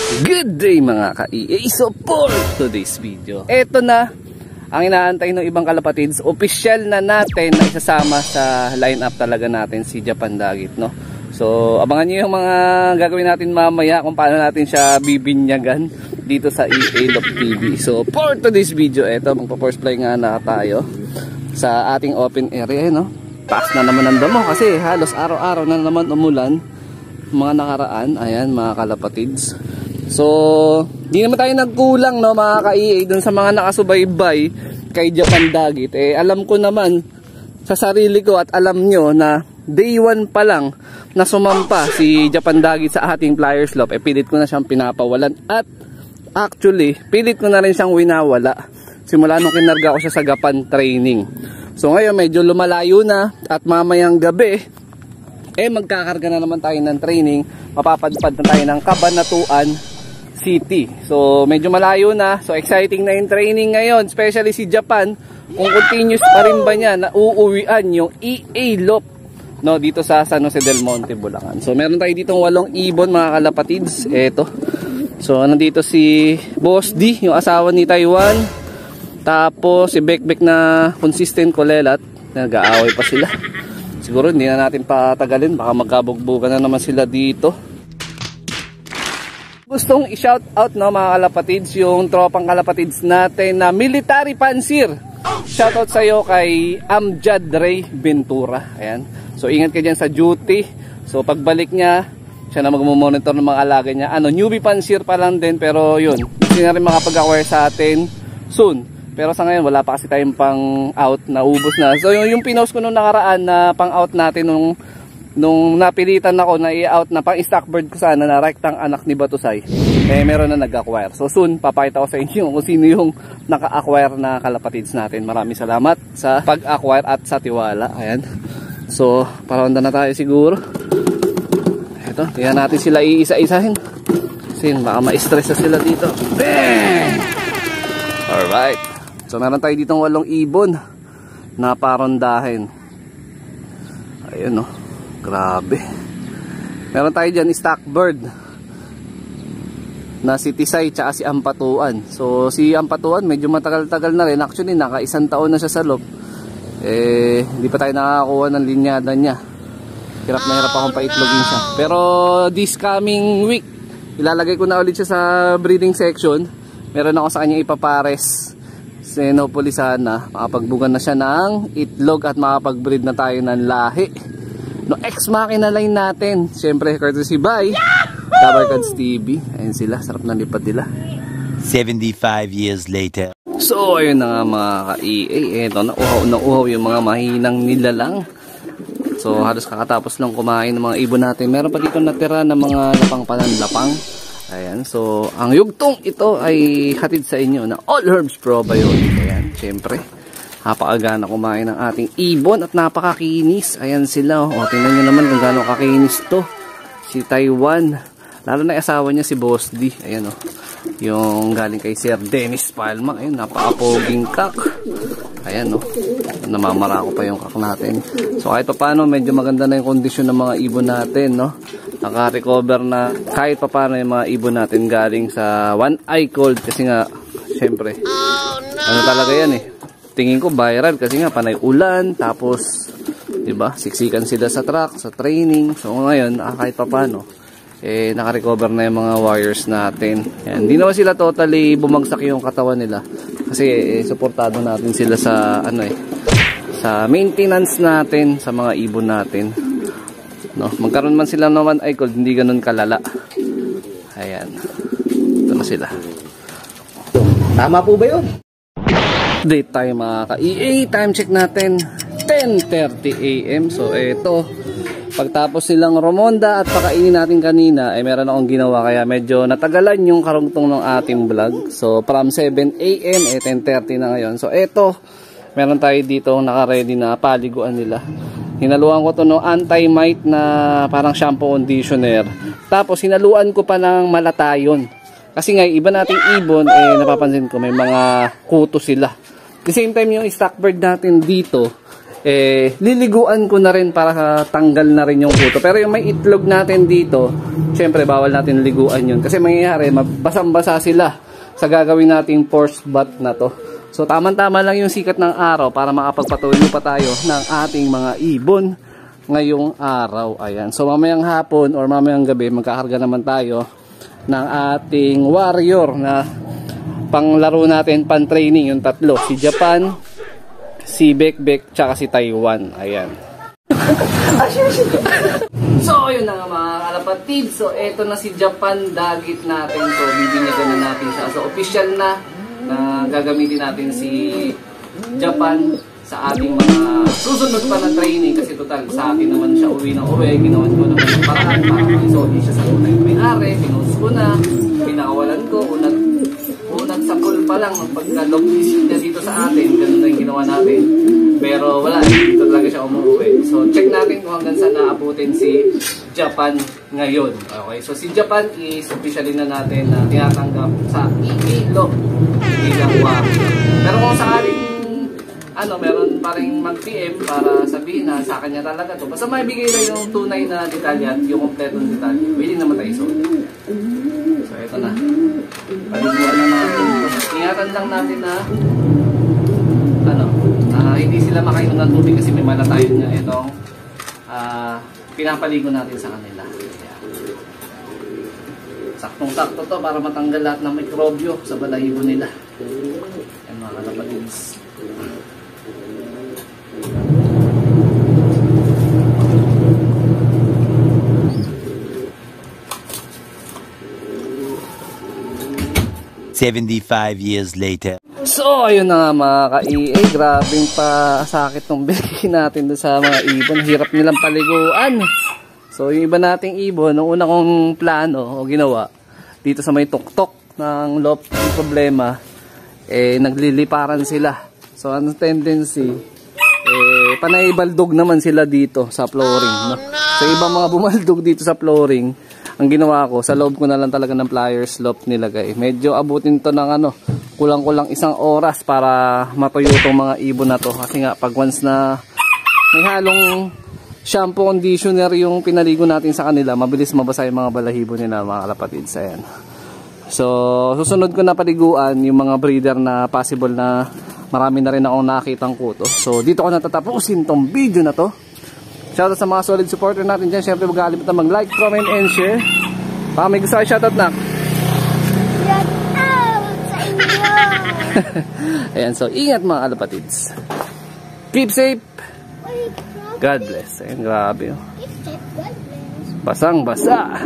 Good day mga ka-EA. So for today's video, eto na ang inaantay ng ibang kalapatids. Official na natin na isasama sa lineup talaga natin si Japan Daggit, no? So abangan nyo yung mga gagawin natin mamaya kung paano natin siya bibinyagan dito sa EA Loop TV. So for today's video, eto magpa-first fly nga na tayo sa ating open area, no? Taas na naman ang damo kasi halos araw-araw na naman umulan mga nakaraan. Ayan mga kalapatids. So di naman tayo nagkulang, no, mga ka-EA dun sa mga nakasubaybay kay Japan Daggit. Alam ko naman sa sarili ko at alam nyo na day 1 pa lang na sumampa si Japan Daggit sa ating Flyers Loop, pilit ko na siyang pinapawalan. At actually pilit ko na rin siyang winawala simula nung kinarga ko siya sa Gapan training. So ngayon medyo lumalayo na at mamayang gabi magkakarga na naman tayo ng training. Mapapadpad na tayo ng Cabanatuan City. So medyo malayo na. So exciting na yung training ngayon, especially si Japan. Kung continuous pa rin ba niya na uuwian yung EA Loop, no, dito sa San Jose del Monte, Bulacan. So meron tayo ditong 8 ibon mga kalapatids. Eto. So nandito si Boss D, yung asawa ni Taiwan. Tapos si Bekbek na consistent kulelat. Nag-aaway pa sila. Siguro hindi na natin patagalin, baka magkabugbugan na naman sila dito. Gustong i-shout out, no, mga kalapatids, yung tropang kalapatids natin na military pansir. Shout out sa iyo kay Amjad Ray Ventura. Ayan. So ingat ka dyan sa duty. So pagbalik niya, siya na magmo-monitor ng mga alaga niya. Newbie pansir pa lang din, pero yun, hindi na rin makapag-acquire sa atin soon. Pero sa ngayon wala pa kasi tayong pang out, naubos na. So yung pinost ko nung nakaraan na pang out natin nung napilitan ako na i-out na pang stock bird ko sana na rektang anak ni Batusay, meron na nag-acquire. So soon papakita ko sa inyo kung sino yung naka-acquire na kalapatids natin. Maraming salamat sa pag-acquire at sa tiwala. Ayan. So paronda na tayo siguro. Ito, tingnan natin sila iisa-isahin. Kasi baka ma-stress na sila dito. Bang! Alright. So meron tayo ditong 8 ibon na parondahin. Ayun, oh, grabe. Meron tayo dyan stock bird na si Tisay tsaka si Ampatuan. So si Ampatuan medyo matagal-tagal na rin. Actually naka 1 taon na siya sa loop. Hindi pa tayo nakakakuha ng linyada niya. Hirap na hirap akong paitlogin siya. Pero this coming week ilalagay ko na ulit siya sa breeding section. Meron ako sa kanya ipapares. Hopefully sana makapagbugan na siya ng itlog at makapag-breed na tayo ng lahi. No, ex-machina line natin. Siyempre, courtesy by Dabarkads TV. Ayun sila, sarap ng lipad nila. 75 years later. So, ayun na nga mga ka-EA. Eto, nauhaw yung mga mahinang nilalang. So, halos kakatapos lang kumain ng mga ibon natin. Meron pa dito natira ng mga lapang-pananlapang. Ayan, so ang yugtong ito ay hatid sa inyo na All Herbs Probiotic. Ayan, syempre napakaga na kumain ng ating ibon at napakakinis. Ayan sila, o tingnan nyo naman kung gaano kakinis to si Taiwan, lalo na asawa niya si Boss D. Ayan, o, yung galing kay Sir Dennis Palma. Ayun, napakapoging kak. Ayan, o, namamarako pa yung kak natin. So kahit pa paano medyo maganda na yung kondisyon ng mga ibon natin, no? Naka-recover na kahit pa paano yung mga ibon natin galing sa one eye cold. Kasi nga syempre ano talaga yan, tingin ko viral kasi nga panay ulan, tapos diba siksikan sila sa track, sa training. So ngayon kahit pa paano naka-recover na yung mga warriors natin. Yan. Hindi naman sila totally bumagsak yung katawan nila kasi suportado natin sila sa sa maintenance natin sa mga ibon natin, no? Magkaroon man sila naman eye cold, hindi ganun kalala. Ayan, ito na sila. Tama po ba yun? Date tayo mga ka-EA. Time check natin 10:30 AM. So eto, pagtapos silang romonda at pakainin natin kanina, meron akong ginawa kaya medyo natagalan yung karugtong ng ating vlog. So from 7 AM 10:30 na ngayon. So eto, meron tayo dito naka-ready na paliguan nila. Hinaluan ko to no anti-mite na parang shampoo conditioner. Tapos hinaluan ko pa ng malatayon. Kasi nga iba nating ibon napapansin ko may mga kuto sila. The same time yung stock bird natin dito liliguan ko na rin para tanggal na rin yung kuto. Pero yung may itlog natin dito, syempre bawal natin liguan yun. Kasi mangyayari, basang-basa sila sa gagawin nating force bath na to. So tama-tama lang yung sikat ng araw para makapagpatuloy pa tayo ng ating mga ibon ngayong araw. Ayan. So mamayang hapon or mamayang gabi, magkakarga naman tayo ng ating warrior na panglaro natin, pan-training, yung tatlo. Si Japan, si Bekbek, tsaka si Taiwan. Ayan. So, yun na nga mga kalapatid. So, eto na si Japan Dagit natin. So, bibinyagan na natin siya. So, official na gagamitin natin si Japan sa ating mga susunod pa na training. Kasi total, sa akin naman siya uwi na uwi. Ginawan ko naman ng paraan para makisoli siya sa unang may-ari. Pinost ko na. Pinakawalan ko. Unang sakol pa lang ng pagka-dog visit niya dito sa atin. Ganun na yung ginawa natin. Pero wala, dito talaga siya umuwi. So check natin kung hanggang saan naabutin si Japan ngayon. Okay, so si Japan is officially na natin na tinatanggap sa EPLO bilang warrior. Pero kung sakaling meron pa rin mag-PM para sabihin na sa kanya talaga to. Basta maibigay lang yung tunay na detalye at yung kompletong detalye. Pwede naman tayo so. So ito na. Paliguan na natin. Ingatan lang natin na hindi sila makainom ng tubig kasi may malatayon nga itong pinapaligo natin sa kanila. Saktong-sakto to para matanggal lahat ng mikrobyo sa balahibo nila. Yan mga kalapatids. "75 years later." So, ayun na nga mga ka-EA. Grabing pa sakit ng beki natin doon sa mga ibon. Hirap nilang paliguan. So, yung iba nating ibon, nung una kong plano o ginawa, dito sa may tuktok ng loft ng problema, nagliliparan sila. So, ang tendency, panay baldog naman sila dito sa flooring. No? So, ibang mga bumaldog dito sa flooring, ang ginawa ko, sa loob ko na lang talaga ng pliers loft nilagay. Medyo abutin to ng kulang-kulang 1 oras para matuyo itong mga ibon na to. Kasi nga, pag once na may halong shampoo conditioner yung pinaligo natin sa kanila, mabilis mabasa yung mga balahibo nila mga kalapatids. Ayan. So, susunod ko na paliguan yung mga breeder na possible na marami na rin akong nakitang kuto. So, dito ko natatapusin tong video na to. Shoutout sa mga solid supporter natin dyan. Siyempre, huwag kalimutan mag-like, comment, and share. Baka may gusto kayo shoutout na. Shoutout sa inyo! Ayan, so ingat mga kalapatids. Keep safe. God bless. Ayan, grabe. Keep safe, God bless. Basang-basa.